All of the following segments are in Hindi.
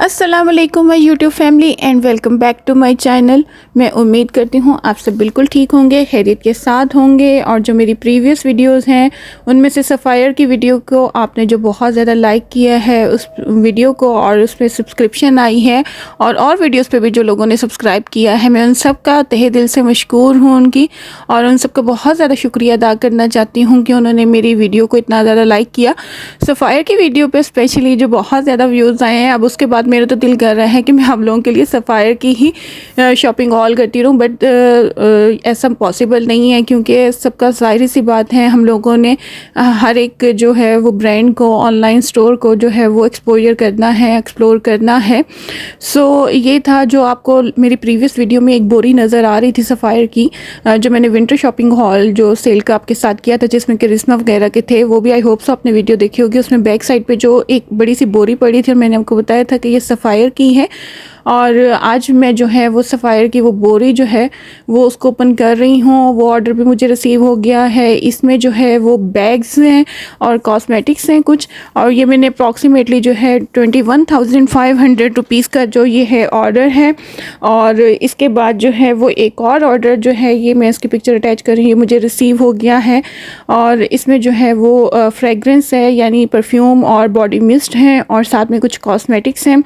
अस्सलाम वालेकुम my YouTube family and welcome back to my channel. मैं उम्मीद करती हूँ आप सब बिल्कुल ठीक होंगे, खैरियत के साथ होंगे। और जो मेरी प्रीवियस वीडियोस हैं उनमें से सफ़ायर की वीडियो को आपने जो बहुत ज़्यादा लाइक किया है उस वीडियो को, और उस पर सब्सक्रिप्शन आई है और वीडियोज़ पर भी जो लोगों ने सब्सक्राइब किया है, मैं उन सब का तहे दिल से मशकूर हूँ उनकी, और उन सब का बहुत ज़्यादा शुक्रिया अदा करना चाहती हूँ कि उन्होंने मेरी वीडियो को इतना ज़्यादा लाइक किया। सफ़ायर की वीडियो पे स्पेशली जो बहुत ज़्यादा व्यूज़ आए हैं, अब उसके बाद मेरा तो दिल कर रहा है कि मैं आप लोगों के लिए सफ़ायर की ही शॉपिंग ऑल करती रहूँ, बट ऐसा पॉसिबल नहीं है क्योंकि सबका ज़ाहिर सी बात है, हम लोगों ने हर एक जो है वो ब्रांड को, ऑनलाइन स्टोर को जो है वो एक्सपोजर करना है, एक्सप्लोर करना है। सो ये था जो आपको मेरी प्रीवियस वीडियो में एक बोरी नज़र आ रही थी सफ़ायर की, जो मैंने विंटर शॉपिंग हॉल जो सेल का आपके साथ किया था जिसमें करिश्मा वगैरह के थे, वो भी आई होप सो आपने वीडियो देखी होगी। उसमें बैक साइड पे जो एक बड़ी सी बोरी पड़ी थी और मैंने आपको बताया था कि ये सफ़ायर की है, और आज मैं जो है वो सफ़ायर की वो बोरी जो है वो उसको ओपन कर रही हूँ। वो ऑर्डर भी मुझे रिसीव हो गया है। इसमें जो है वो बैग्स हैं और कॉस्मेटिक्स हैं कुछ, और ये मैंने अप्रॉक्सीमेटली जो है 21,500 रुपीज़ का जो ये है ऑर्डर है। और इसके बाद जो है वो एक और ऑर्डर जो है, ये मैं इसकी पिक्चर अटैच कर रही हूँ, मुझे रिसीव हो गया है, और इसमें जो है वो फ्रेगरेंस है, यानी परफ्यूम और बॉडी मिस्ट हैं, और साथ में कुछ कॉस्मेटिक्स हैं।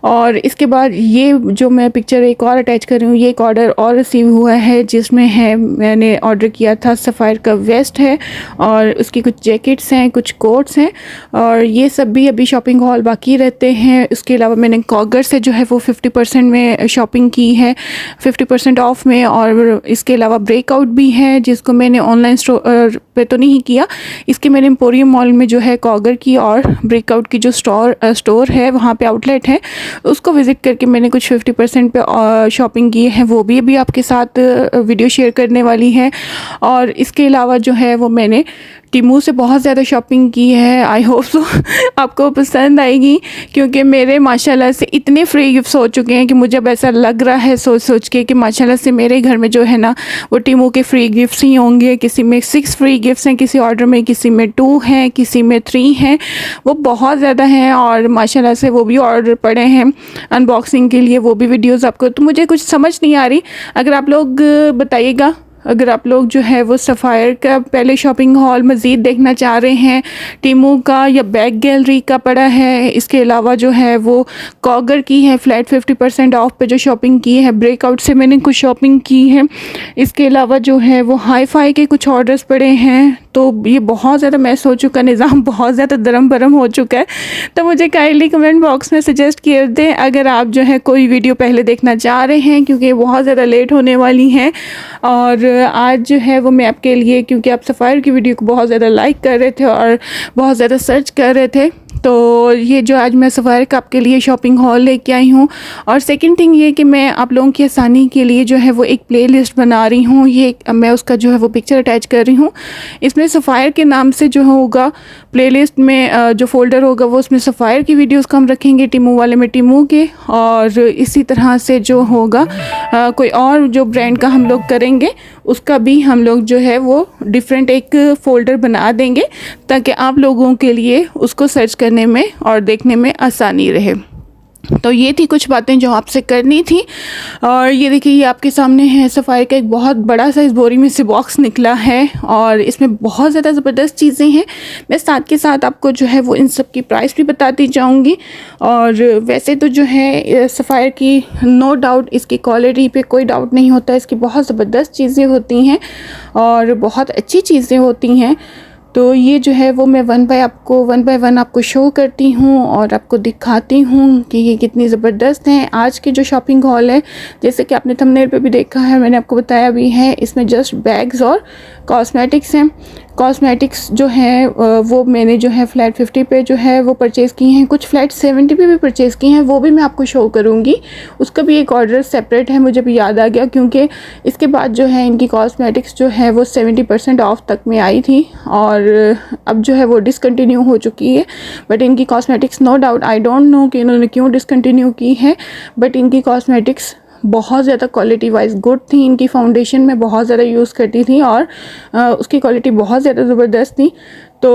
और इसके बाद ये जो मैं पिक्चर एक और अटैच कर रही हूँ, ये एक ऑर्डर और रिसीव हुआ है जिसमें है, मैंने ऑर्डर किया था सफ़ायर का वेस्ट है और उसकी कुछ जैकेट्स हैं, कुछ कोट्स हैं, और ये सब भी अभी शॉपिंग हॉल बाकी रहते हैं। उसके अलावा मैंने कॉगर से जो है वो 50% में शॉपिंग की है, 50% ऑफ में। और इसके अलावा ब्रेकआउट भी है जिसको मैंने ऑनलाइन स्टोर पे तो नहीं किया, इसके मैंने एम्पोरियम मॉल में जो है कॉगर की और ब्रेकआउट की जो स्टोर है वहाँ पे आउटलेट है, उसको विज़िट करके मैंने कुछ 50% पे शॉपिंग की है, वो भी अभी आपके साथ वीडियो शेयर करने वाली है। और इसके अलावा जो है वो मैंने टीमू से बहुत ज़्यादा शॉपिंग की है। आई होप सो आपको पसंद आएगी, क्योंकि मेरे माशाल्लाह से इतने फ्री गिफ्ट्स हो चुके हैं कि मुझे अब ऐसा लग रहा है सोच सोच के कि माशाल्लाह से मेरे घर में जो है ना वो टीमू के फ्री गिफ्ट्स ही होंगे। किसी में 6 फ्री गिफ्ट्स हैं, किसी ऑर्डर में, किसी में 2 हैं, किसी में 3 हैं, वो बहुत ज़्यादा हैं। और माशाल्लाह से वो भी ऑर्डर पड़े हैं अनबॉक्सिंग के लिए, वो भी वीडियोज़ आपको, तो मुझे कुछ समझ नहीं आ रही। अगर आप लोग बताइएगा, अगर आप लोग जो है वो सफ़ायर का पहले शॉपिंग हॉल मज़ीद देखना चाह रहे हैं, टीमू का या बैग गैलरी का पड़ा है, इसके अलावा जो है वो कॉगर की है फ्लैट 50% ऑफ पे जो शॉपिंग की है, ब्रेकआउट से मैंने कुछ शॉपिंग की है, इसके अलावा जो है वो हाई फाई के कुछ ऑर्डर्स पड़े हैं। तो ये बहुत ज़्यादा मैस हो चुका, निज़ाम बहुत ज़्यादा दरम बरम हो चुका है। तो मुझे काइंडली कमेंट बॉक्स में सजेस्ट कर दें अगर आप जो है कोई वीडियो पहले देखना चाह रहे हैं, क्योंकि बहुत ज़्यादा लेट होने वाली हैं। और आज जो है वो मैं आपके लिए, क्योंकि आप सफ़ायर की वीडियो को बहुत ज़्यादा लाइक कर रहे थे और बहुत ज़्यादा सर्च कर रहे थे, तो ये जो आज मैं सफ़ायर का आपके लिए शॉपिंग हॉल लेके आई हूँ। और सेकंड थिंग ये कि मैं आप लोगों की आसानी के लिए जो है वो एक प्लेलिस्ट बना रही हूँ, ये मैं उसका जो है वो पिक्चर अटैच कर रही हूँ। इसमें सफ़ायर के नाम से जो होगा प्लेलिस्ट में जो फ़ोल्डर होगा वो उसमें सफ़ायर की वीडियोस को हम रखेंगे, टीमू वाले में टीमू के, और इसी तरह से जो होगा कोई और जो ब्रांड का हम लोग करेंगे उसका भी हम लोग जो है वो डिफरेंट एक फ़ोल्डर बना देंगे, ताकि आप लोगों के लिए उसको सर्च करने में और देखने में आसानी रहे। तो ये थी कुछ बातें जो आपसे करनी थी। और ये देखिए, ये आपके सामने है सफ़ायर का एक बहुत बड़ा सा इस बोरी में से बॉक्स निकला है, और इसमें बहुत ज़्यादा ज़बरदस्त चीज़ें हैं। मैं साथ के साथ आपको जो है वो इन सब की प्राइस भी बताती जाऊंगी। और वैसे तो जो है सफ़ायर की नो डाउट इसकी क्वालिटी पे कोई डाउट नहीं होता, इसकी बहुत ज़बरदस्त चीज़ें होती हैं और बहुत अच्छी चीज़ें होती हैं। तो ये जो है वो मैं वन बाय वन आपको शो करती हूँ और आपको दिखाती हूँ कि ये कितनी ज़बरदस्त हैं। आज की जो शॉपिंग हॉल है, जैसे कि आपने थंबनेल पे भी देखा है, मैंने आपको बताया भी है, इसमें जस्ट बैग्स और कॉस्मेटिक्स हैं। कॉस्मेटिक्स जो है वो मैंने जो है फ्लैट 50 पे जो है वो परचेज़ की हैं, कुछ फ्लैट 70 पे भी परचेज़ की हैं, वो भी मैं आपको शो करूँगी। उसका भी एक ऑर्डर सेपरेट है, मुझे भी याद आ गया, क्योंकि इसके बाद जो है इनकी कॉस्मेटिक्स जो है वो 70% ऑफ तक में आई थी और अब जो है वो डिसकंटिन्यू हो चुकी है। बट इनकी cosmetics no doubt, I don't know कि इन्होंने क्यों डिसकंटिन्यू की है, बट इनकी कॉस्मेटिक्स बहुत ज़्यादा क्वालिटी वाइज गुड थी। इनकी फाउंडेशन में बहुत ज़्यादा यूज़ करती थी और उसकी क्वालिटी बहुत ज़्यादा ज़बरदस्त थी। तो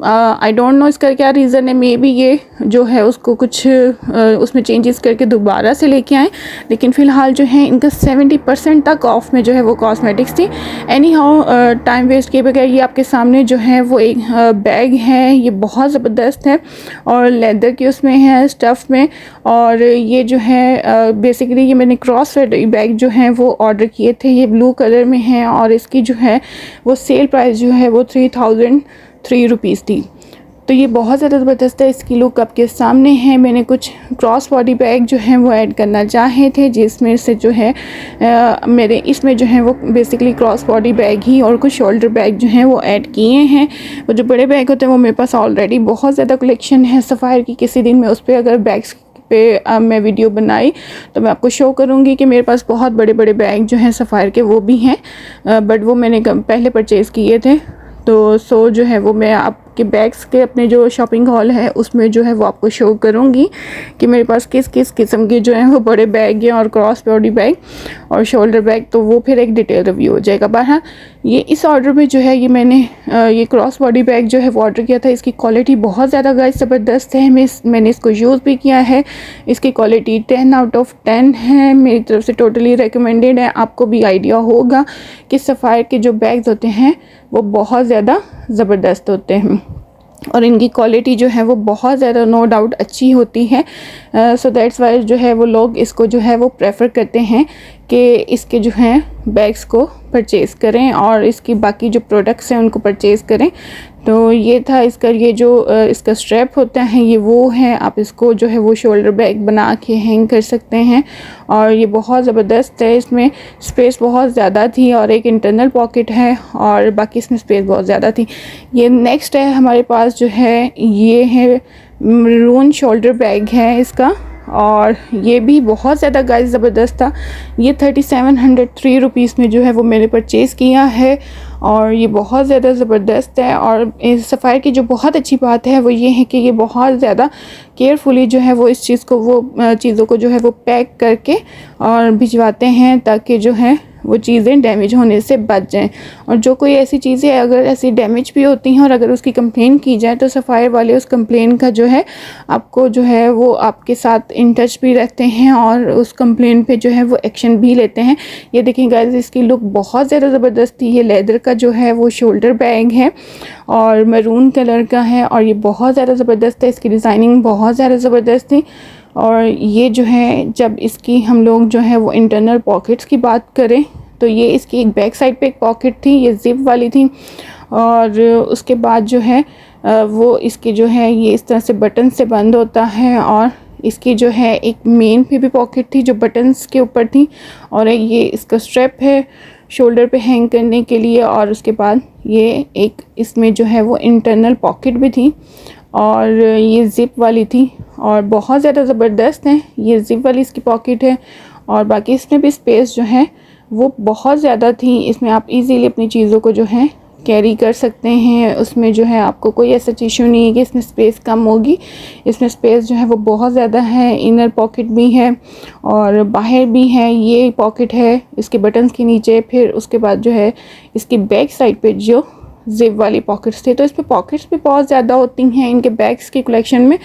आई डोंट नो इसका क्या रीज़न है, मे बी ये जो है उसको कुछ उसमें चेंजेस करके दोबारा से लेके आएँ, लेकिन फ़िलहाल जो है इनका 70% तक ऑफ में जो है वो कॉस्मेटिक्स थी। एनी हाउ टाइम वेस्ट किए बगैर ये आपके सामने जो है वो एक बैग है, ये बहुत ज़बरदस्त है और लेदर की उसमें है, स्टफ़ में। और ये जो है बेसिकली ये मैंने क्रॉस बैग जो है वो ऑर्डर किए थे, ये ब्लू कलर में है और इसकी जो है वो सेल प्राइस जो है वो 3003 रुपीज़ थी। तो ये बहुत ज़्यादा ज़बरदस्त है, इसकी लुक आपके सामने है। मैंने कुछ क्रॉस बॉडी बैग जो है वो ऐड करना चाहे थे, जिसमें से जो है मेरे इसमें जो है वो बेसिकली क्रॉस बॉडी बैग ही और कुछ शोल्डर बैग जो हैं वो ऐड किए हैं। वो जो बड़े बैग होते हैं वो मेरे पास ऑलरेडी बहुत ज़्यादा कलेक्शन है सफ़ायर की। किसी दिन मैं उस पर अगर बैग्स पे मैं वीडियो बनाई तो मैं आपको शो करूँगी कि मेरे पास बहुत बड़े बड़े बैग जो हैं सफ़ायर के वो भी हैं, बट वो मैंने पहले परचेज़ किए थे। तो सो जो है वो मैं आपके बैग्स के अपने जो शॉपिंग हॉल है उसमें जो है वो आपको शो करूँगी कि मेरे पास किस किस किस्म के जो हैं वो बड़े बैग हैं और क्रॉस बॉडी बैग और शोल्डर बैग, तो वो फिर एक डिटेल रिव्यू हो जाएगा। बहरहाल ये इस ऑर्डर में जो है ये मैंने ये क्रॉस बॉडी बैग जो है वो ऑर्डर किया था। इसकी क्वालिटी बहुत ज़्यादा गाइस ज़बरदस्त है। मैंने इसको यूज़ भी किया है, इसकी क्वालिटी 10 आउट ऑफ 10 है, मेरी तरफ से टोटली रिकमेंडेड है। आपको भी आइडिया होगा कि सफ़ायर के जो बैग्स होते हैं वो बहुत ज़्यादा ज़बरदस्त होते हैं और इनकी क्वालिटी जो है वो बहुत ज़्यादा नो डाउट अच्छी होती है। सो दैट्स वाई जो है वो लोग इसको जो है वो प्रेफर करते हैं कि इसके जो हैं बैग्स को परचेज़ करें और इसकी बाकी जो प्रोडक्ट्स हैं उनको परचेज़ करें। तो ये था इसका, ये जो इसका स्ट्रैप होता है ये वो है, आप इसको जो है वो शोल्डर बैग बना के हैंग कर सकते हैं और ये बहुत ज़बरदस्त है। इसमें स्पेस बहुत ज़्यादा थी और एक इंटरनल पॉकेट है और बाकी इसमें स्पेस बहुत ज़्यादा थी। ये नेक्स्ट है हमारे पास जो है, ये है मैरून शोल्डर बैग है इसका और ये भी बहुत ज़्यादा गाइस ज़बरदस्त था। ये 3703 रुपीज़ में जो है वो मैंने परचेज़ किया है और ये बहुत ज़्यादा ज़बरदस्त है। और इस सफ़ायर की जो बहुत अच्छी बात है वो ये है कि ये बहुत ज़्यादा केयरफुली जो है वो इस चीज़ को वो चीज़ों को जो है वो पैक करके और भिजवाते हैं ताकि जो है वो चीज़ें डैमेज होने से बच जाएं। और जो कोई ऐसी चीज़ें अगर ऐसी डैमेज भी होती हैं और अगर उसकी कंप्लेन की जाए तो सफ़ायर वाले उस कंप्लेन का जो है आपको जो है वो आपके साथ इन टच भी रहते हैं और उस कंप्लेन पे जो है वो एक्शन भी लेते हैं। ये देखिए गाइस, इसकी लुक बहुत ज़्यादा ज़बरदस्त थी। ये लेदर का जो है वो शोल्डर बैग है और मैरून कलर का है और ये बहुत ज़्यादा ज़बरदस्त है। इसकी डिज़ाइनिंग बहुत ज़्यादा ज़बरदस्त थी और ये जो है जब इसकी हम लोग जो है वो इंटरनल पॉकेट्स की बात करें तो ये इसकी एक बैक साइड पे एक पॉकेट थी, ये जिप वाली थी और उसके बाद जो है वो इसकी जो है ये इस तरह से बटन से बंद होता है और इसकी जो है एक मेन पे भी पॉकेट थी जो बटन्स के ऊपर थी और ये इसका स्ट्रैप है शोल्डर पे हैंग करने के लिए और उसके बाद ये एक इसमें जो है वो इंटरनल पॉकेट भी थी और ये ज़िप वाली थी और बहुत ज़्यादा ज़बरदस्त है। ये ज़िप वाली इसकी पॉकेट है और बाकी इसमें भी स्पेस जो है वो बहुत ज़्यादा थी। इसमें आप इजीली अपनी चीज़ों को जो है कैरी कर सकते हैं। उसमें जो है आपको कोई ऐसा इशू नहीं है कि इसमें स्पेस कम होगी, इसमें स्पेस जो है वो बहुत ज़्यादा है। इनर पॉकेट भी है और बाहर भी है, ये पॉकेट है इसके बटन्स के नीचे। फिर उसके बाद जो है इसकी बैक साइड पे जो जिप वाली पॉकेट्स थे, तो इस पर पॉकेट्स भी बहुत ज़्यादा होती हैं इनके बैग्स की कलेक्शन में।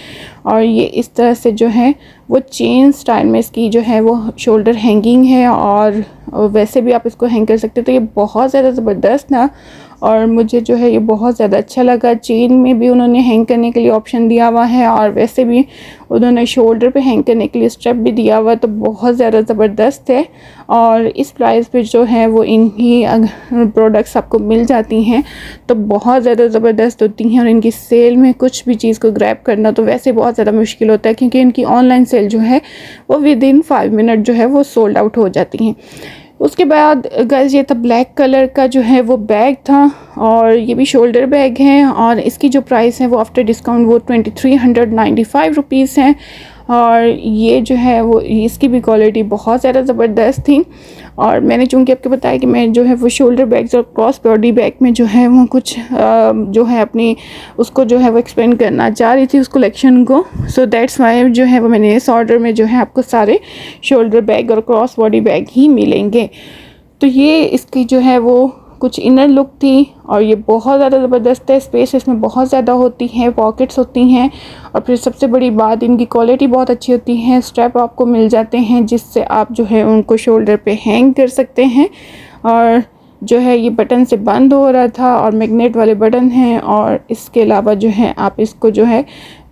और ये इस तरह से जो है वो चेन स्टाइल में इसकी जो है वो शोल्डर हैंगिंग है और वैसे भी आप इसको हैंग कर सकते हो। तो ये बहुत ज़्यादा ज़बरदस्त था और मुझे जो है ये बहुत ज़्यादा अच्छा लगा। चेन में भी उन्होंने हैंग करने के लिए ऑप्शन दिया हुआ है और वैसे भी उन्होंने शोल्डर पे हैंग करने के लिए स्ट्रैप भी दिया हुआ है, तो बहुत ज़्यादा ज़बरदस्त है। और इस प्राइस पे जो है वो इनकी प्रोडक्ट्स आपको मिल जाती हैं तो बहुत ज़्यादा ज़बरदस्त होती हैं और इनकी सेल में कुछ भी चीज़ को ग्रैब करना तो वैसे बहुत ज़्यादा मुश्किल होता है क्योंकि इनकी ऑनलाइन सेल जो है वो विदिन 5 मिनट जो है वो सोल्ड आउट हो जाती हैं। उसके बाद गाइस ये था ब्लैक कलर का जो है वो बैग था और ये भी शोल्डर बैग है और इसकी जो प्राइस है वो आफ्टर डिस्काउंट वो 2395 रुपीज़ है। और ये जो है वो इसकी भी क्वालिटी बहुत ज़्यादा ज़बरदस्त थी। और मैंने चूँकि आपको बताया कि मैं जो है वो शोल्डर बैग्स और क्रॉस बॉडी बैग में जो है वो कुछ जो है अपनी उसको जो है वो एक्सपेंड करना चाह रही थी उस कलेक्शन को। सो दैट्स वाई जो है वो मैंने इस ऑर्डर में जो है आपको सारे शोल्डर बैग और क्रॉस बॉडी बैग ही मिलेंगे। तो ये इसकी जो है वो कुछ इनर लुक थी और ये बहुत ज़्यादा ज़बरदस्त है। स्पेस इसमें बहुत ज़्यादा होती है, पॉकेट्स होती हैं और फिर सबसे बड़ी बात इनकी क्वालिटी बहुत अच्छी होती है। स्ट्रैप आपको मिल जाते हैं जिससे आप जो है उनको शोल्डर पे हैंग कर सकते हैं। और जो है ये बटन से बंद हो रहा था और मैग्नेट वाले बटन हैं। और इसके अलावा जो है आप इसको जो है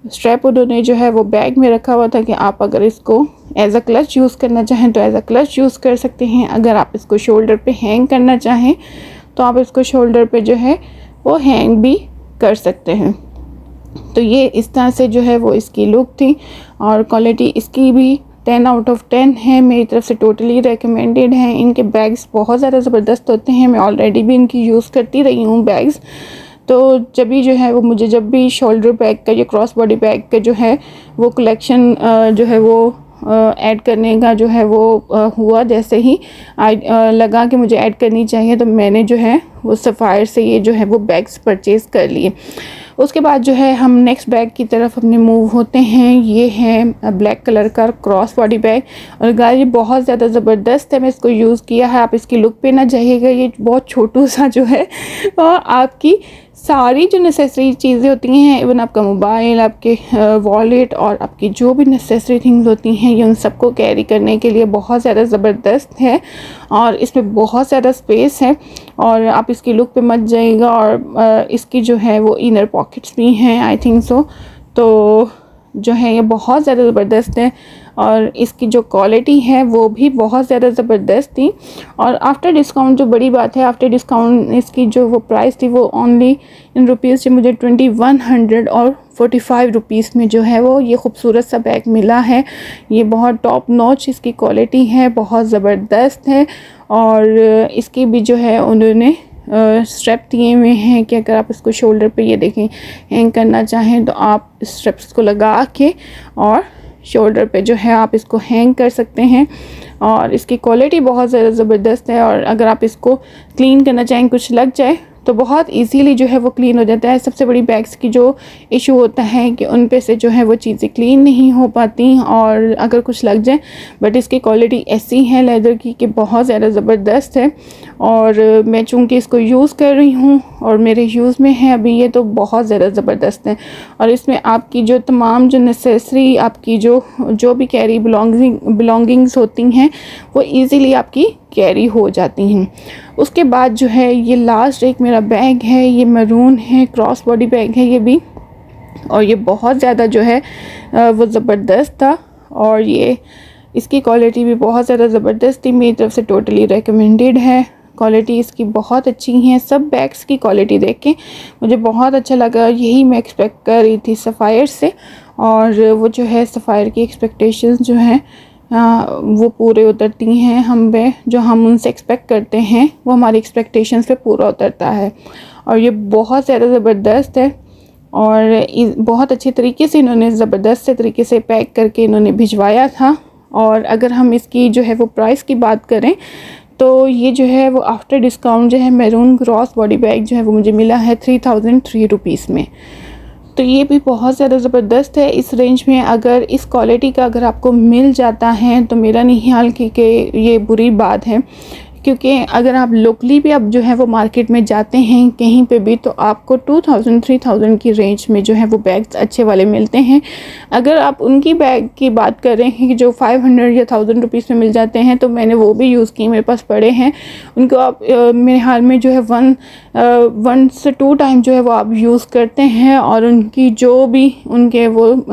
स्ट्रैप उन्होंने जो है वो बैग में रखा हुआ था कि आप अगर इसको एज अ क्लच यूज़ करना चाहें तो एज अ क्लच यूज़ कर सकते हैं। अगर आप इसको शोल्डर पे हैंग करना चाहें तो आप इसको शोल्डर पे जो है वो हैंग भी कर सकते हैं। तो ये इस तरह से जो है वो इसकी लुक थी और क्वालिटी इसकी भी 10 आउट ऑफ 10 है। मेरी तरफ से टोटली रेकमेंडेड है। इनके बैग्स बहुत ज़्यादा ज़बरदस्त होते हैं। मैं ऑलरेडी भी इनकी यूज़ करती रही हूँ बैग्स। तो जब भी जो है वो मुझे जब भी शोल्डर बैग का या क्रॉस बॉडी बैग का जो है वो कलेक्शन जो है वो ऐड करने का जो है वो हुआ, जैसे ही लगा कि मुझे ऐड करनी चाहिए तो मैंने जो है वो सफ़ायर से ये जो है वो बैग्स परचेज़ कर लिए। उसके बाद जो है हम नेक्स्ट बैग की तरफ अपने मूव होते हैं। ये है ब्लैक कलर का क्रॉस बॉडी बैग और गाइस ये बहुत ज़्यादा ज़बरदस्त है। मैं इसको यूज़ किया है। आप इसकी लुक पे ना जाइएगा, ये बहुत छोटू सा जो है और आपकी सारी जो नेसेसरी चीज़ें होती हैं, इवन आपका मोबाइल, आपके वॉलेट और आपकी जो भी नेसेसरी थिंग्स होती हैं, ये उन सबको कैरी करने के लिए बहुत ज़्यादा ज़बरदस्त है और इसमें बहुत ज़्यादा स्पेस है। और आप इसकी लुक पे मत जाइएगा। और इसकी जो है वो इनर पॉकेट्स भी हैं आई थिंक सो। तो जो है ये बहुत ज़्यादा ज़बरदस्त है और इसकी जो क्वालिटी है वो भी बहुत ज़्यादा ज़बरदस्त थी। और आफ्टर डिस्काउंट जो बड़ी बात है, आफ्टर डिस्काउंट इसकी जो वो प्राइस थी वो ओनली इन रुपीज़ से मुझे 2145 रुपीज़ में जो है वो ये खूबसूरत सा बैग मिला है। ये बहुत टॉप नॉच इसकी क्वालिटी है, बहुत ज़बरदस्त है। और इसकी भी जो है उन्होंने स्ट्रेप दिए हुए हैं कि अगर आप इसको शोल्डर पे ये देखें हैंग करना चाहें तो आप स्ट्रेप्स को लगा के और शोल्डर पे जो है आप इसको हैंग कर सकते हैं। और इसकी क्वालिटी बहुत ज़्यादा ज़बरदस्त है और अगर आप इसको क्लीन करना चाहें, कुछ लग जाए तो बहुत इजीली जो है वो क्लीन हो जाता है। सबसे बड़ी बैग्स की जो इशू होता है कि उन पे से जो है वो चीज़ें क्लीन नहीं हो पाती और अगर कुछ लग जाए, बट इसकी क्वालिटी ऐसी है लेदर की कि बहुत ज़्यादा ज़बरदस्त है। और मैं चूँकि इसको यूज़ कर रही हूँ और मेरे यूज़ में है अभी ये, तो बहुत ज़्यादा ज़बरदस्त है। और इसमें आपकी जो तमाम जो नेसेसरी आपकी जो भी कैरी बिलोंगिंग्स होती हैं वो ईज़िली आपकी कैरी हो जाती हैं। उसके बाद जो है ये लास्ट एक मेरा बैग है, ये मैरून है, क्रॉस बॉडी बैग है ये भी। और ये बहुत ज़्यादा जो है वो ज़बरदस्त था और ये इसकी क्वालिटी भी बहुत ज़्यादा ज़बरदस्त थी। मेरी तरफ से टोटली रेकमेंडेड है। क्वालिटी इसकी बहुत अच्छी है। सब बैग्स की क्वालिटी देख के मुझे बहुत अच्छा लगा। यही मैं एक्सपेक्ट कर रही थी सफ़ायर से और वो जो है सफ़ायर की एक्सपेक्टेशंस जो हैं वो पूरे उतरती हैं हम पे। जो हम उनसे एक्सपेक्ट करते हैं वो हमारी एक्सपेक्टेशंस पे पूरा उतरता है। और ये बहुत ज़्यादा ज़बरदस्त है और बहुत अच्छे तरीके से इन्होंने ज़बरदस्त से तरीके से पैक करके इन्होंने भिजवाया था। और अगर हम इसकी जो है वो प्राइस की बात करें तो ये जो है वो आफ्टर डिस्काउंट जो है मैरून क्रॉस बॉडी बैग जो है वो मुझे मिला है 3003 रुपीज़ में। तो ये भी बहुत ज़्यादा ज़बरदस्त है। इस रेंज में अगर इस क्वालिटी का अगर आपको मिल जाता है तो मेरा नहीं ख्याल कि ये बुरी बात है, क्योंकि अगर आप लोकली भी अब जो है वो मार्केट में जाते हैं कहीं पे भी तो आपको 2000-3000 की रेंज में जो है वो बैग्स अच्छे वाले मिलते हैं। अगर आप उनकी बैग की बात कर रहे हैं कि जो 500 या 1000 रुपीज़ में मिल जाते हैं तो मैंने वो भी यूज़ किए, मेरे पास पड़े हैं। उनको आप मेरे हाल में जो है 1 से 2 टाइम जो है वो आप यूज़ करते हैं और उनकी जो भी उनके वो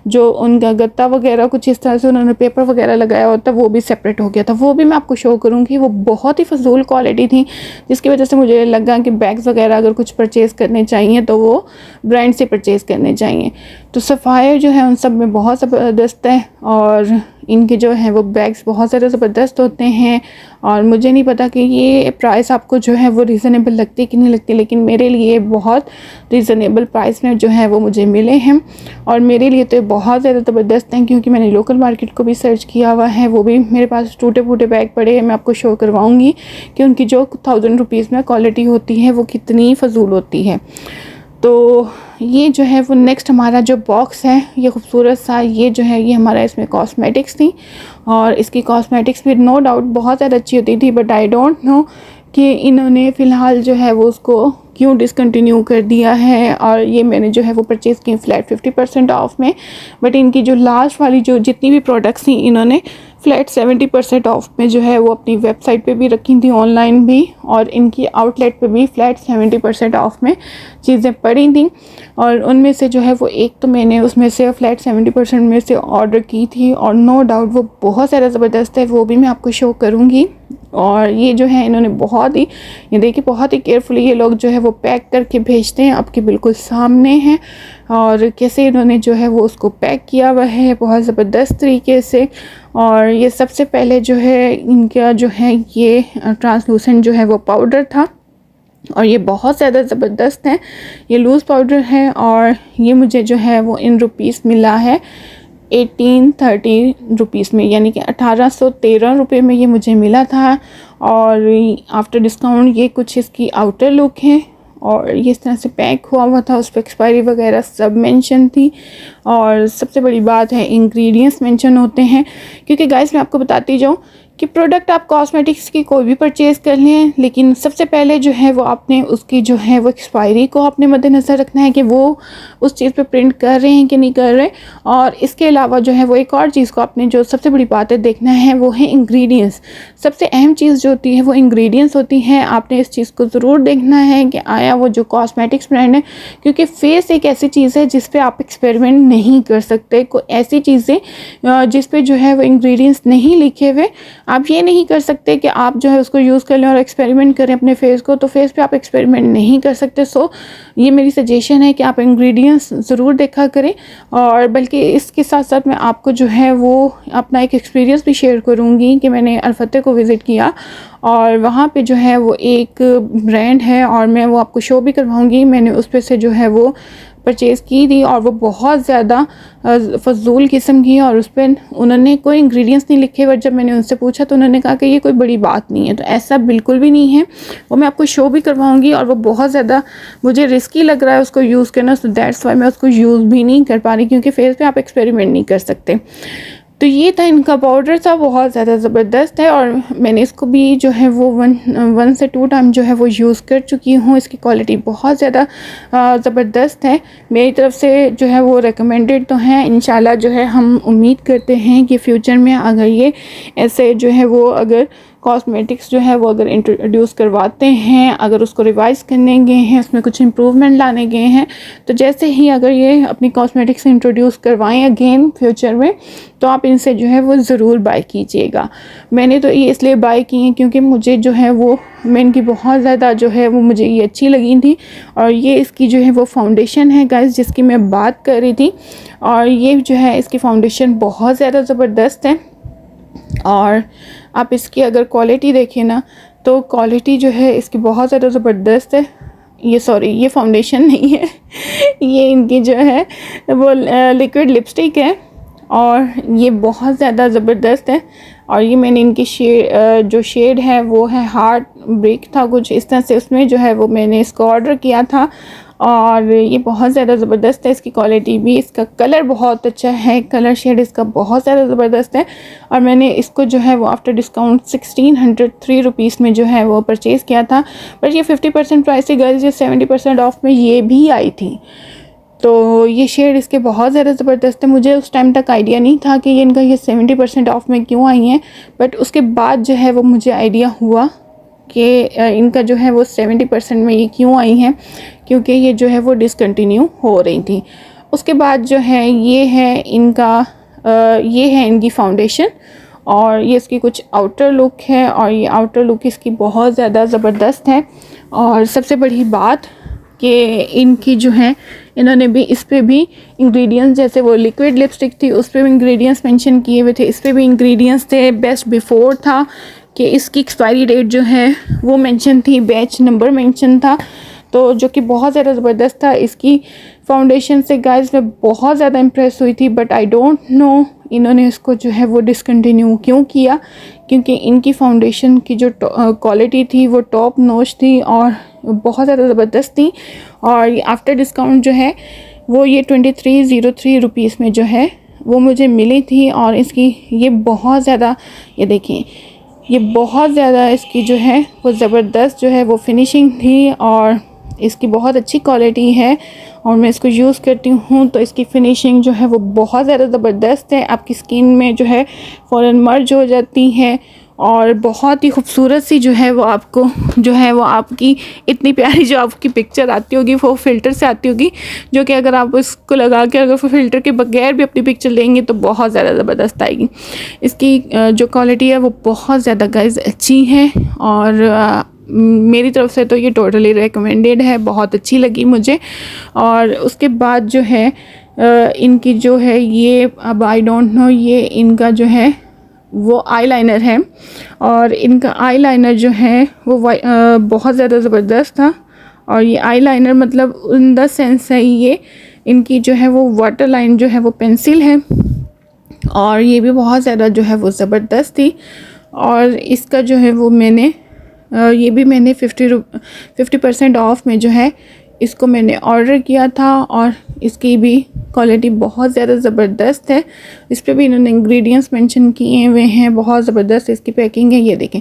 जो उनका गत्ता वगैरह कुछ इस तरह से उन्होंने पेपर वगैरह लगाया होता वो भी सेपरेट हो गया था। वो भी मैं आपको शो करूँगी। वो बहुत ही फजूल क्वालिटी थी जिसकी वजह से मुझे लगा कि बैग्स वगैरह अगर कुछ परचेज़ करने चाहिए तो वो ब्रांड से परचेज़ करने चाहिए। तो सफ़ायर जो है उन सब में बहुत ज़बरदस्त है और इनके जो है वो बैग्स बहुत ज़्यादा ज़बरदस्त होते हैं। और मुझे नहीं पता कि ये प्राइस आपको जो है वो रीज़नेबल लगती कि नहीं लगती, लेकिन मेरे लिए बहुत रीज़नेबल प्राइस में जो है वो मुझे मिले हैं। और मेरे लिए तो ये बहुत ज़्यादा ज़बरदस्त हैं क्योंकि मैंने लोकल मार्केट को भी सर्च किया हुआ है। वो भी मेरे पास टूटे फूटे बैग पड़े हैं। मैं आपको शो करवाऊँगी कि उनकी जो 1000 रुपीज़ में क्वालिटी होती है वो कितनी फ़जूल होती है। तो ये जो है वो नेक्स्ट हमारा जो बॉक्स है ये खूबसूरत सा, ये जो है ये हमारा इसमें कॉस्मेटिक्स थी और इसकी कॉस्मेटिक्स भी नो डाउट बहुत ज़्यादा अच्छी होती थी, बट आई डोंट नो कि इन्होंने फ़िलहाल जो है वो उसको क्यों डिसकंटिन्यू कर दिया है। और ये मैंने जो है वो परचेज़ की फ्लैट 50% ऑफ़ में, बट इनकी जो लास्ट वाली जो जितनी भी प्रोडक्ट्स थी इन्होंने फ्लैट 70% ऑफ़ में जो है वो अपनी वेबसाइट पे भी रखी थी, ऑनलाइन भी, और इनकी आउटलेट पे भी फ्लैट 70% ऑफ़ में चीज़ें पड़ी थी। और उनमें से जो है वो एक तो मैंने उसमें से फ्लैट 70% में से ऑर्डर की थी, और नो डाउट वो बहुत ज़्यादा ज़बरदस्त है, वो भी मैं आपको शो करूँगी। और ये जो है इन्होंने बहुत ही, ये देखिए बहुत ही केयरफुली ये लोग जो है वो पैक करके भेजते हैं, आपके बिल्कुल सामने हैं। और कैसे इन्होंने जो है वो उसको पैक किया हुआ है बहुत ज़बरदस्त तरीके से। और ये सबसे पहले जो है इनका जो है ये ट्रांसलूसेंट जो है वो पाउडर था, और ये बहुत ज़्यादा ज़बरदस्त है। ये लूज़ पाउडर है, और ये मुझे जो है वो इन रुपीस मिला है 1830 रुपीज़ में, यानी कि 1813 रुपये में ये मुझे मिला था। और आफ्टर डिस्काउंट ये कुछ इसकी आउटर लुक है, और ये इस तरह से पैक हुआ हुआ था, उस पर एक्सपायरी वगैरह सब मेंशन थी। और सबसे बड़ी बात है इंग्रेडिएंट्स मेंशन होते हैं, क्योंकि गाइस मैं आपको बताती जाऊँ कि प्रोडक्ट आप कॉस्मेटिक्स की कोई भी परचेज़ कर लें, लेकिन सबसे पहले जो है वो आपने उसकी जो है वो एक्सपायरी को आपने मद्देनज़र रखना है कि वो उस चीज़ पे प्रिंट कर रहे हैं कि नहीं कर रहे। और इसके अलावा जो है वो एक और चीज़ को आपने जो सबसे बड़ी बात है देखना है वो है इंग्रेडिएंट्स। सबसे अहम चीज़ जो होती है वो इंग्रेडिएंट्स होती हैं। आपने इस चीज़ को ज़रूर देखना है कि आया वो जो कॉस्मेटिक्स ब्रांड है, क्योंकि फेस एक ऐसी चीज़ है जिस पे आप एक्सपेरिमेंट नहीं कर सकते। कोई ऐसी चीज़ें जिस पे जो है वो इंग्रेडिएंट्स नहीं लिखे हुए, आप ये नहीं कर सकते कि आप जो है उसको यूज़ कर लें और एक्सपेरिमेंट करें अपने फेस को, तो फेस पे आप एक्सपेरिमेंट नहीं कर सकते। सो ये मेरी सजेशन है कि आप इंग्रेडिएंट्स ज़रूर देखा करें। और बल्कि इसके साथ साथ मैं आपको जो है वो अपना एक एक्सपीरियंस भी शेयर करूँगी कि मैंने अल-फतेह को विज़िट किया, और वहाँ पे जो है वो एक ब्रांड है, और मैं वो आपको शो भी करवाऊँगी। मैंने उस पे से जो है वो परचेज़ की थी, और वो बहुत ज़्यादा फ़ज़ूल किस्म की, और उस पर उन्होंने कोई इंग्रेडिएंट्स नहीं लिखे। बट जब मैंने उनसे पूछा तो उन्होंने कहा कि ये कोई बड़ी बात नहीं है, तो ऐसा बिल्कुल भी नहीं है। वो मैं आपको शो भी करवाऊँगी, और वो बहुत ज़्यादा मुझे रिस्की लग रहा है उसको यूज़ करना, सो दैट्स वाई मैं उसको यूज़ भी नहीं कर पा रही, क्योंकि फेस पे आप एक्सपेरिमेंट नहीं कर सकते। तो ये था इनका पाउडर था, बहुत ज़्यादा ज़बरदस्त है, और मैंने इसको भी जो है वो वन से 2 टाइम जो है वो यूज़ कर चुकी हूँ। इसकी क्वालिटी बहुत ज़्यादा ज़बरदस्त है, मेरी तरफ से जो है वो रिकमेंडेड तो है। इंशाल्लाह जो है हम उम्मीद करते हैं कि फ्यूचर में अगर ये ऐसे जो है वो अगर कॉस्मेटिक्स जो है वो अगर इंट्रोड्यूस करवाते हैं, अगर उसको रिवाइज़ करने गए हैं, उसमें कुछ इम्प्रूवमेंट लाने गए हैं, तो जैसे ही अगर ये अपनी कॉस्मेटिक्स इंट्रोड्यूस करवाएं अगेन फ्यूचर में, तो आप इनसे जो है वो ज़रूर बाय कीजिएगा। मैंने तो ये इसलिए बाय की हैं क्योंकि मुझे जो है वो मैं इनकी बहुत ज़्यादा जो है वो मुझे ये अच्छी लगी थी। और ये इसकी जो है वो फाउंडेशन है गाइस जिसकी मैं बात कर रही थी, और ये जो है इसकी फाउंडेशन बहुत ज़्यादा ज़बरदस्त है। और आप इसकी अगर क्वालिटी देखें ना, तो क्वालिटी जो है इसकी बहुत ज़्यादा ज़बरदस्त है। ये फाउंडेशन नहीं है ये इनकी जो है वो लिक्विड लिपस्टिक है, और ये बहुत ज़्यादा ज़बरदस्त है। और ये मैंने इनकी जो शेड है वो है हार्ट ब्रेक था कुछ इस तरह से, उसमें जो है वो मैंने इसको ऑर्डर किया था, और ये बहुत ज़्यादा ज़बरदस्त है। इसकी क्वालिटी भी, इसका कलर बहुत अच्छा है, कलर शेड इसका बहुत ज़्यादा ज़बरदस्त है। और मैंने इसको जो है वो आफ्टर डिस्काउंट 1603 रुपीज़ में जो है वो परचेज़ किया था। बट ये 50% प्राइस थी गर्ल्स, ये 70% ऑफ में ये भी आई थी। तो ये शेड इसके बहुत ज़्यादा ज़बरदस्त है। मुझे उस टाइम तक आइडिया नहीं था कि ये 70% ऑफ में क्यों आई हैं, बट उसके बाद जो है वो मुझे आइडिया हुआ कि इनका जो है वो 70% में ये क्यों आई हैं, क्योंकि ये जो है वो डिसकंटिन्यू हो रही थी। उसके बाद जो है ये है इनकी फाउंडेशन, और ये इसकी कुछ आउटर लुक है, और ये आउटर लुक इसकी बहुत ज़्यादा ज़बरदस्त है। और सबसे बड़ी बात कि इनकी जो है इन्होंने भी इस पे भी इंग्रेडिएंट्स, जैसे वो लिक्विड लिपस्टिक थी उस पे भी इंग्रेडिएंट्स मेंशन किए हुए थे, इस पे भी इंग्रेडिएंट्स थे। बेस्ट बिफोर था कि इसकी एक्सपायरी डेट जो है वो मेंशन थी, बैच नंबर मेंशन था, तो जो कि बहुत ज़्यादा ज़बरदस्त था। इसकी फाउंडेशन से गाइस मैं बहुत ज़्यादा इम्प्रेस हुई थी, बट आई डोंट नो इन्होंने इसको जो है वो डिसकंटिन्यू क्यों किया, क्योंकि इनकी फाउंडेशन की जो क्वालिटी थी वो टॉप नॉच थी और बहुत ज़्यादा ज़बरदस्त थी। और ये आफ्टर डिस्काउंट जो है वो ये 2303 रुपीज़ में जो है वो मुझे मिली थी। और इसकी ये बहुत ज़्यादा, ये देखें ये बहुत ज़्यादा इसकी जो है वो ज़बरदस्त जो है वो फिनिशिंग थी और इसकी बहुत अच्छी क्वालिटी है और मैं इसको यूज़ करती हूँ तो इसकी फ़िनिशिंग जो है वो बहुत ज़्यादा ज़बरदस्त है। आपकी स्किन में जो है फ़ौरन मर्ज हो जाती है और बहुत ही खूबसूरत सी जो है वो आपको जो है वो आपकी इतनी प्यारी जो आपकी पिक्चर आती होगी वो फ़िल्टर से आती होगी, जो कि अगर आप इसको लगा के अगर फ़िल्टर के बगैर भी अपनी पिक्चर लेंगे तो बहुत ज़्यादा ज़बरदस्त आएगी। इसकी जो क्वालिटी है वो बहुत ज़्यादा गाइस अच्छी है और मेरी तरफ से तो ये टोटली रिकमेंडेड है, बहुत अच्छी लगी मुझे। और उसके बाद जो है इनकी जो है ये अब आई डोंट नो ये इनका जो है वो आईलाइनर है और इनका आईलाइनर जो है वो बहुत ज़्यादा ज़बरदस्त था। और ये आईलाइनर मतलब इन द सेंस है ये इनकी जो है वो वाटर लाइन जो है वो पेंसिल है और ये भी बहुत ज़्यादा जो है वो ज़बरदस्त थी। और इसका जो है वो मैंने ये भी मैंने 50% ऑफ में जो है इसको मैंने ऑर्डर किया था और इसकी भी क्वालिटी बहुत ज़्यादा ज़बरदस्त है। इस पर भी इन्होंने इंग्रेडिएंट्स मेंशन किए हुए हैं, बहुत ज़बरदस्त इसकी पैकिंग है। ये देखें,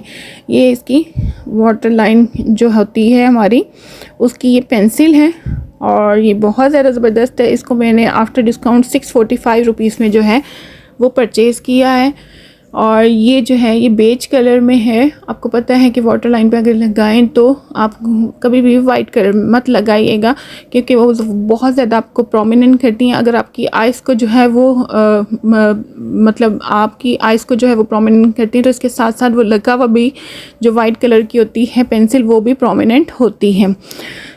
ये इसकी वाटर लाइन जो होती है हमारी उसकी ये पेंसिल है और ये बहुत ज़्यादा ज़बरदस्त है। इसको मैंने आफ्टर डिस्काउंट 645 रुपीज़ में जो है वो परचेज़ किया है और ये जो है ये बेज कलर में है। आपको पता है कि वाटर लाइन पे अगर लगाएं तो आप कभी भी वाइट कलर मत लगाइएगा क्योंकि वो बहुत ज़्यादा आपको प्रोमिनेंट करती हैं। अगर आपकी आइज़ को जो है वो मतलब आपकी आइज़ को जो है वो प्रोमिनेंट करती है तो इसके साथ साथ वो लगा हुआ भी जो वाइट कलर की होती है पेंसिल वो भी प्रोमिनेंट होती है।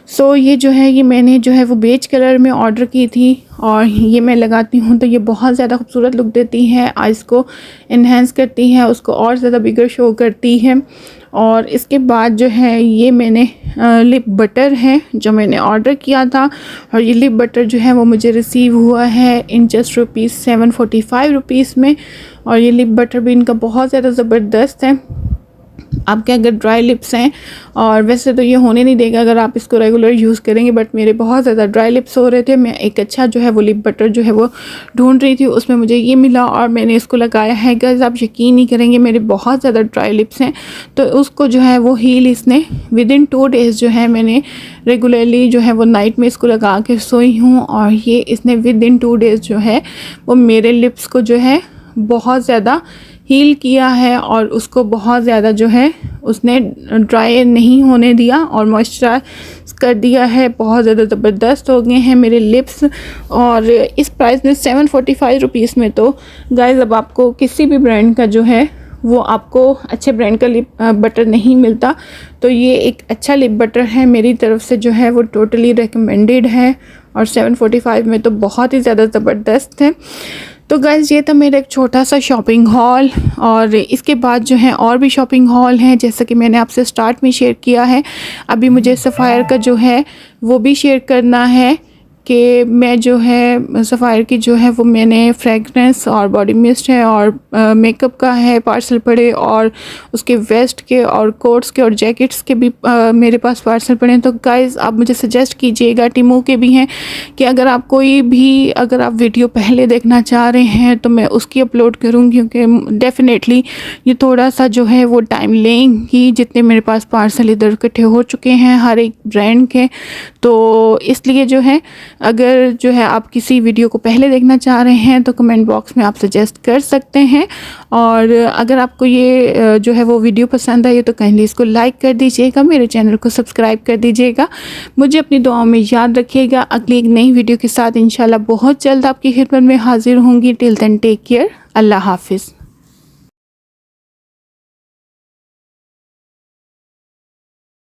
सो ये जो है ये मैंने जो है वो बेज कलर में ऑर्डर की थी और ये मैं लगाती हूँ तो ये बहुत ज़्यादा खूबसूरत लुक देती है, आइज़ को इन्हेंस करती है, उसको और ज़्यादा बिगर शो करती है। और इसके बाद जो है ये मैंने लिप बटर है जो मैंने ऑर्डर किया था और ये लिप बटर जो है वो मुझे रिसीव हुआ है इन जस्ट ₹745 रुपीज़ में। और ये लिप बटर भी इनका बहुत ज़्यादा ज़बरदस्त है। आपके अगर ड्राई लिप्स हैं और वैसे तो ये होने नहीं देगा अगर आप इसको रेगुलर यूज़ करेंगे, बट मेरे बहुत ज़्यादा ड्राई लिप्स हो रहे थे, मैं एक अच्छा जो है वो लिप बटर जो है वो ढूंढ रही थी, उसमें मुझे ये मिला और मैंने इसको लगाया है। गाइस आप यकीन नहीं करेंगे मेरे बहुत ज़्यादा ड्राई लिप्स हैं तो उसको जो है वो हील इसने विदिन 2 डेज़ जो है मैंने रेगुलरली जो है वो नाइट में इसको लगा के सोई हूँ और ये इसने विदिन 2 डेज़ जो है वो मेरे लिप्स को जो है बहुत ज़्यादा हील किया है और उसको बहुत ज़्यादा जो है उसने ड्राई नहीं होने दिया और मॉइस्चराइज कर दिया है। बहुत ज़्यादा ज़बरदस्त हो गए हैं मेरे लिप्स और इस प्राइस में 745 रुपीज़ में तो गाइस अब आपको किसी भी ब्रांड का जो है वो आपको अच्छे ब्रांड का लिप बटर नहीं मिलता। तो ये एक अच्छा लिप बटर है, मेरी तरफ से जो है वो टोटली रिकमेंडेड है और 745 में तो बहुत ही ज़्यादा ज़बरदस्त है। तो गाइस ये था मेरा एक छोटा सा शॉपिंग हॉल और इसके बाद जो है और भी शॉपिंग हॉल हैं जैसा कि मैंने आपसे स्टार्ट में शेयर किया है। अभी मुझे सफ़ायर का जो है वो भी शेयर करना है कि मैं जो है सफ़ायर की जो है वो मैंने फ्रेगरेंस और बॉडी मिस्ट है और मेकअप का है पार्सल पड़े और उसके वेस्ट के और कोट्स के और जैकेट्स के भी मेरे पास पार्सल पड़े हैं। तो गाइज़ आप मुझे सजेस्ट कीजिएगा, टीमू के भी हैं कि अगर आप कोई भी अगर आप वीडियो पहले देखना चाह रहे हैं तो मैं उसकी अपलोड करूँगी क्योंकि डेफ़िनेटली ये थोड़ा सा जो है वो टाइम लेंगी जितने मेरे पास पार्सल इधर इकट्ठे हो चुके हैं हर एक ब्रांड के। तो इसलिए जो है अगर जो है आप किसी वीडियो को पहले देखना चाह रहे हैं तो कमेंट बॉक्स में आप सजेस्ट कर सकते हैं और अगर आपको ये जो है वो वीडियो पसंद आई तो काइंडली इसको लाइक कर दीजिएगा, मेरे चैनल को सब्सक्राइब कर दीजिएगा, मुझे अपनी दुआओं में याद रखिएगा। अगली एक नई वीडियो के साथ इंशाल्लाह बहुत जल्द आपकी खिदमत में हाजिर होंगी। टिल देन टेक केयर, अल्लाह हाफिज़।